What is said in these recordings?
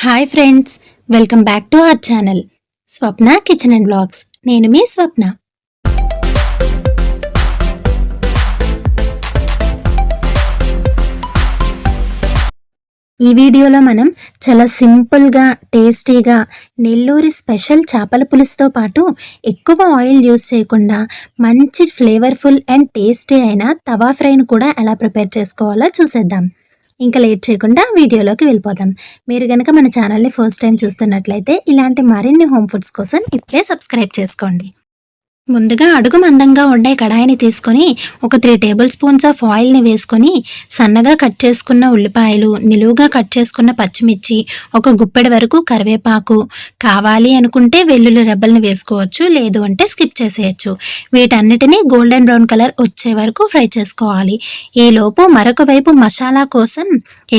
Hi friends, welcome back to our channel Swapna kitchen and blogs. నేను మీ స్వప్న. ఈ వీడియోలో మనం చాలా సింపుల్గా టేస్టీగా నెల్లూరి స్పెషల్ చేపల పులుసుతో పాటు ఎక్కువ ఆయిల్ యూస్ చేయకుండా మంచి ఫ్లేవర్ఫుల్ అండ్ టేస్టీ అయిన తవా ఫ్రైను కూడా ఎలా ప్రిపేర్ చేసుకోవాలో చూసేద్దాం. ఇంకా లేట్ చేయకుండా వీడియోలోకి వెళ్ళిపోదాం. మీరు కనుక మన ఛానల్ని ఫస్ట్ టైం చూస్తున్నట్లయితే ఇలాంటి మరిన్ని హోమ్ ఫుడ్స్ కోసం ఇప్పుడే సబ్స్క్రైబ్ చేసుకోండి. ముందుగా అడుగు మందంగా ఉండే కడాయిని తీసుకొని ఒక 3 టేబుల్ స్పూన్స్ ఆఫ్ ఆయిల్ని వేసుకొని సన్నగా కట్ చేసుకున్న ఉల్లిపాయలు, నిలువుగా కట్ చేసుకున్న పచ్చిమిర్చి, ఒక గుప్పెడు వరకు కరివేపాకు, కావాలి అనుకుంటే వెల్లుల్లి రెబ్బల్ని వేసుకోవచ్చు, లేదు అంటే స్కిప్ చేసేయచ్చు. వీటన్నిటిని గోల్డెన్ బ్రౌన్ కలర్ వచ్చే వరకు ఫ్రై చేసుకోవాలి. ఈలోపు మరొక వైపు మసాలా కోసం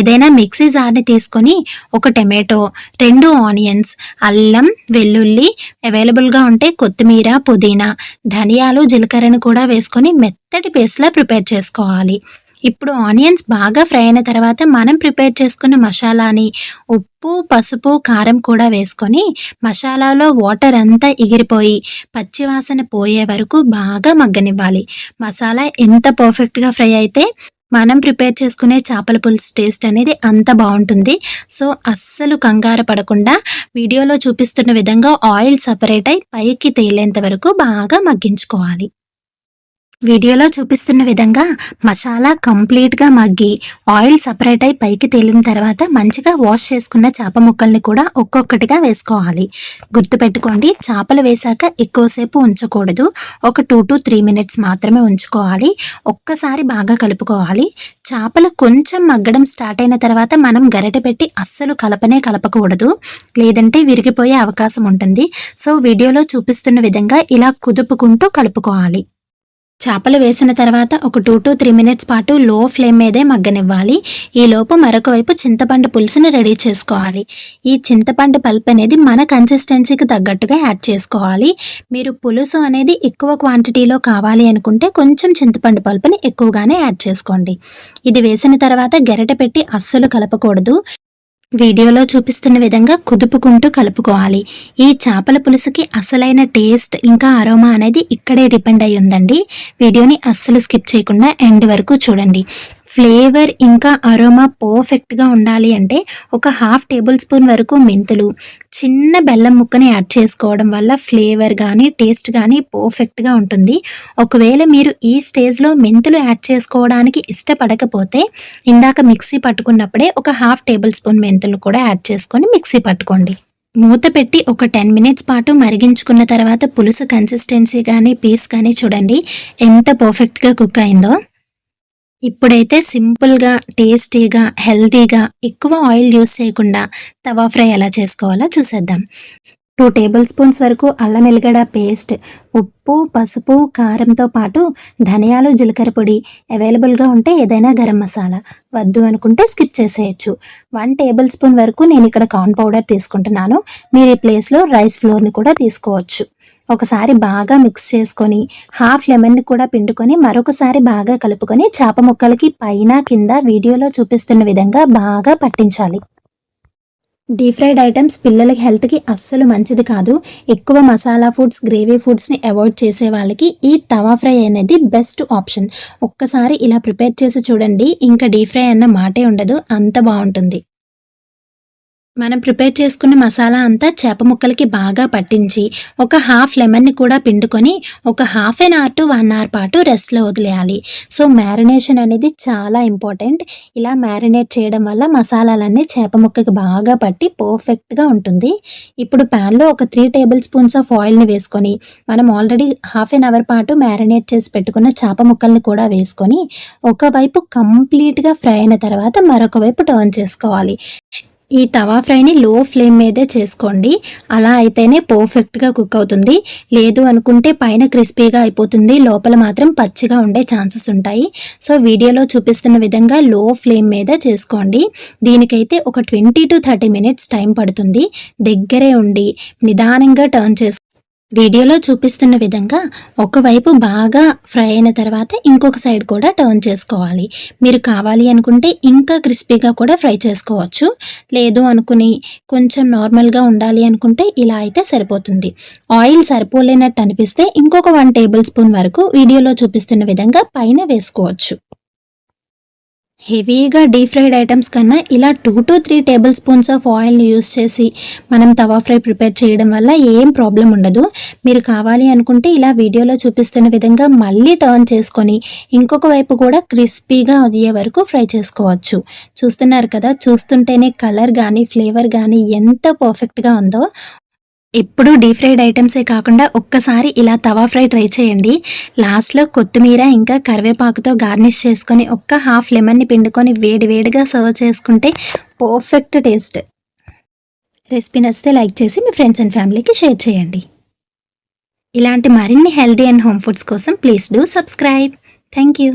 ఏదైనా మిక్సీ జార్ని తీసుకొని ఒక టమాటో, 2 ఆనియన్స్, అల్లం, వెల్లుల్లి, అవైలబుల్గా ఉంటే కొత్తిమీర, పుదీనా, ధనియాలు, జీలకర్రను కూడా వేసుకొని మెత్తటి పేస్ట్లా ప్రిపేర్ చేసుకోవాలి. ఇప్పుడు ఆనియన్స్ బాగా ఫ్రై అయిన తర్వాత మనం ప్రిపేర్ చేసుకున్న మసాలాని, ఉప్పు, పసుపు, కారం కూడా వేసుకొని మసాలాలో వాటర్ అంతా ఎగిరిపోయి పచ్చివాసన పోయే వరకు బాగా మగ్గనివ్వాలి. మసాలా ఎంత పర్ఫెక్ట్గా ఫ్రై అయితే మనం ప్రిపేర్ చేసుకునే చేపల పులుసు టేస్ట్ అనేది అంత బాగుంటుంది. సో అస్సలు కంగారు పడకుండా వీడియోలో చూపిస్తున్న విధంగా ఆయిల్ సపరేట్ అయి పైకి తేలేంత వరకు బాగా మగ్గించుకోవాలి. వీడియోలో చూపిస్తున్న విధంగా మసాలా కంప్లీట్గా మగ్గి ఆయిల్ సపరేట్ అయి పైకి తేలిన తర్వాత మంచిగా వాష్ చేసుకున్న చేప ముక్కల్ని కూడా ఒక్కొక్కటిగా వేసుకోవాలి. గుర్తుపెట్టుకోండి, చేపలు వేశాక ఎక్కువసేపు ఉంచకూడదు. ఒక 2 to 3 మినిట్స్ మాత్రమే ఉంచుకోవాలి. ఒక్కసారి బాగా కలుపుకోవాలి. చేపలు కొంచెం మగ్గడం స్టార్ట్ అయిన తర్వాత మనం గరిటె పెట్టి అస్సలు కలపకూడదు, లేదంటే విరిగిపోయే అవకాశం ఉంటుంది. సో వీడియోలో చూపిస్తున్న విధంగా ఇలా కుదుపుకుంటూ కలుపుకోవాలి. చేపలు వేసిన తర్వాత ఒక 2 to 3 మినిట్స్ పాటు లో ఫ్లేమ్ మీదే మగ్గనివ్వాలి. ఈలోపు మరొక వైపు చింతపండు పులుసుని రెడీ చేసుకోవాలి. ఈ చింతపండు పల్ప్ అనేది మన కన్సిస్టెన్సీకి తగ్గట్టుగా యాడ్ చేసుకోవాలి. మీరు పులుసు అనేది ఎక్కువ క్వాంటిటీలో కావాలి అనుకుంటే కొంచెం చింతపండు పల్పుని ఎక్కువగానే యాడ్ చేసుకోండి. ఇది వేసిన తర్వాత గరిటె పెట్టి అస్సలు కలపకూడదు. వీడియోలో చూపిస్తున్న విధంగా కుదుపుకుంటూ కలుపుకోవాలి. ఈ చేపల పులుసుకి అసలైన టేస్ట్ ఇంకా అరోమా అనేది ఇక్కడే డిపెండ్ అయి ఉందండి. వీడియోని అస్సలు స్కిప్ చేయకుండా ఎండ్ వరకు చూడండి. ఫ్లేవర్ ఇంకా అరోమా పర్ఫెక్ట్గా ఉండాలి అంటే ఒక 1/2 టేబుల్ స్పూన్ వరకు మెంతులు, చిన్న బెల్లం ముక్కని యాడ్ చేసుకోవడం వల్ల ఫ్లేవర్ కానీ టేస్ట్ కానీ పర్ఫెక్ట్గా ఉంటుంది. ఒకవేళ మీరు ఈ స్టేజ్లో మెంతులు యాడ్ చేసుకోవడానికి ఇష్టపడకపోతే ఇందాక మిక్సీ పట్టుకున్నప్పుడే ఒక 1/2 టేబుల్ స్పూన్ మెంతులు కూడా యాడ్ చేసుకొని మిక్సీ పట్టుకోండి. మూత పెట్టి ఒక 10 మినిట్స్ పాటు మరిగించుకున్న తర్వాత పులుసు కన్సిస్టెన్సీ కానీ పీస్ కానీ చూడండి ఎంత పర్ఫెక్ట్గా కుక్ అయిందో. ఇప్పుడైతే సింపుల్గా, టేస్టీగా, హెల్తీగా, ఎక్కువ ఆయిల్ యూస్ చేయకుండా తవా ఫ్రై ఎలా చేసుకోవాలో చూసేద్దాం. 2 టేబుల్ స్పూన్స్ వరకు అల్లం ఎల్లిగడ్డ పేస్ట్, ఉప్పు, పసుపు, కారంతో పాటు ధనియాలు, జీలకర్ర పొడి, అవైలబుల్గా ఉంటే ఏదైనా గరం మసాలా, వద్దు అనుకుంటే స్కిప్ చేసేయచ్చు. 1 టేబుల్ స్పూన్ వరకు నేను ఇక్కడ కార్న్ పౌడర్ తీసుకుంటున్నాను. మీరు ఈ ప్లేస్లో రైస్ ఫ్లోర్ని కూడా తీసుకోవచ్చు. ఒకసారి బాగా మిక్స్ చేసుకొని 1/2 లెమన్ని కూడా పిండుకొని మరొకసారి బాగా కలుపుకొని చేప ముక్కలకి పైన కింద వీడియోలో చూపిస్తున్న విధంగా బాగా పట్టించాలి. డీప్ ఫ్రైడ్ ఐటమ్స్ పిల్లలకి హెల్త్కి అస్సలు మంచిది కాదు. ఎక్కువ మసాలా ఫుడ్స్, గ్రేవీ ఫుడ్స్ని అవాయిడ్ చేసే వాళ్ళకి ఈ తవా ఫ్రై అనేది బెస్ట్ ఆప్షన్. ఒక్కసారి ఇలా ప్రిపేర్ చేసి చూడండి, ఇంకా డీప్ ఫ్రై అన్న మాటే ఉండదు, అంత బాగుంటుంది. మనం ప్రిపేర్ చేసుకున్న మసాలా అంతా చేప ముక్కలకి బాగా పట్టించి ఒక 1/2 లెమన్ని కూడా పిండుకొని ఒక 1/2 అవర్ to 1 అవర్ పాటు రెస్ట్లో వదిలేయాలి. సో మ్యారినేషన్ అనేది చాలా ఇంపార్టెంట్. ఇలా మ్యారినేట్ చేయడం వల్ల మసాలాలన్నీ చేప ముక్కకి బాగా పట్టి పర్ఫెక్ట్గా ఉంటుంది. ఇప్పుడు ప్యాన్లో ఒక 3 టేబుల్ స్పూన్స్ ఆఫ్ ఆయిల్ని వేసుకొని మనం ఆల్రెడీ 1/2 అవర్ పాటు మ్యారినేట్ చేసి పెట్టుకున్న చేప ముక్కల్ని కూడా వేసుకొని ఒకవైపు కంప్లీట్గా ఫ్రై అయిన తర్వాత మరొక వైపు టర్న్ చేసుకోవాలి. ఈ తవా ఫ్రైని లో ఫ్లేమ్ మీదే చేసుకోండి, అలా అయితేనే పర్ఫెక్ట్గా కుక్ అవుతుంది. లేదు అనుకుంటే పైన క్రిస్పీగా అయిపోతుంది, లోపల మాత్రం పచ్చిగా ఉండే ఛాన్సెస్ ఉంటాయి. సో వీడియోలో చూపిస్తున్న విధంగా లో ఫ్లేమ్ మీద చేసుకోండి. దీనికైతే ఒక 20 to 30 మినిట్స్ టైం పడుతుంది. దగ్గరే ఉండి నిదానంగా టర్న్ వీడియోలో చూపిస్తున్న విధంగా ఒకవైపు బాగా ఫ్రై అయిన తర్వాత ఇంకొక సైడ్ కూడా టర్న్ చేసుకోవాలి. మీరు కావాలి అనుకుంటే ఇంకా క్రిస్పీగా కూడా ఫ్రై చేసుకోవచ్చు. లేదు అనుకుని కొంచెం నార్మల్గా ఉండాలి అనుకుంటే ఇలా అయితే సరిపోతుంది. ఆయిల్ సరిపోలేనట్టు అనిపిస్తే ఇంకొక 1 టేబుల్ స్పూన్ వరకు వీడియోలో చూపిస్తున్న విధంగా పైన వేసుకోవచ్చు. హెవీగా డీప్ ఫ్రైడ్ ఐటమ్స్ కన్నా ఇలా 2-3 టేబుల్ స్పూన్స్ ఆఫ్ ఆయిల్ని యూస్ చేసి మనం తవా ఫ్రై ప్రిపేర్ చేయడం వల్ల ఏం ప్రాబ్లం ఉండదు. మీరు కావాలి అనుకుంటే ఇలా వీడియోలో చూపిస్తున్న విధంగా మళ్ళీ టర్న్ చేసుకొని ఇంకొక వైపు కూడా క్రిస్పీగా అయ్యే వరకు ఫ్రై చేసుకోవచ్చు. చూస్తున్నారు కదా, చూస్తుంటేనే కలర్ కానీ ఫ్లేవర్ కానీ ఎంత పర్ఫెక్ట్గా ఉందో. ఎప్పుడూ డీప్ ఫ్రైడ్ ఐటమ్సే కాకుండా ఒక్కసారి ఇలా తవా ఫ్రై ట్రై చేయండి. లాస్ట్‌లో కొత్తిమీర ఇంకా కరివేపాకుతో గార్నిష్ చేసుకొని ఒక్క హాఫ్ లెమన్‌ని పిండుకొని వేడి వేడిగా సర్వ్ చేసుకుంటే పర్ఫెక్ట్ టేస్ట్. రెసిపీ నచ్చితే లైక్ చేసి మీ ఫ్రెండ్స్ అండ్ ఫ్యామిలీకి షేర్ చేయండి. ఇలాంటి మరిన్ని హెల్తీ అండ్ హోమ్ ఫుడ్స్ కోసం please do subscribe. Thank you.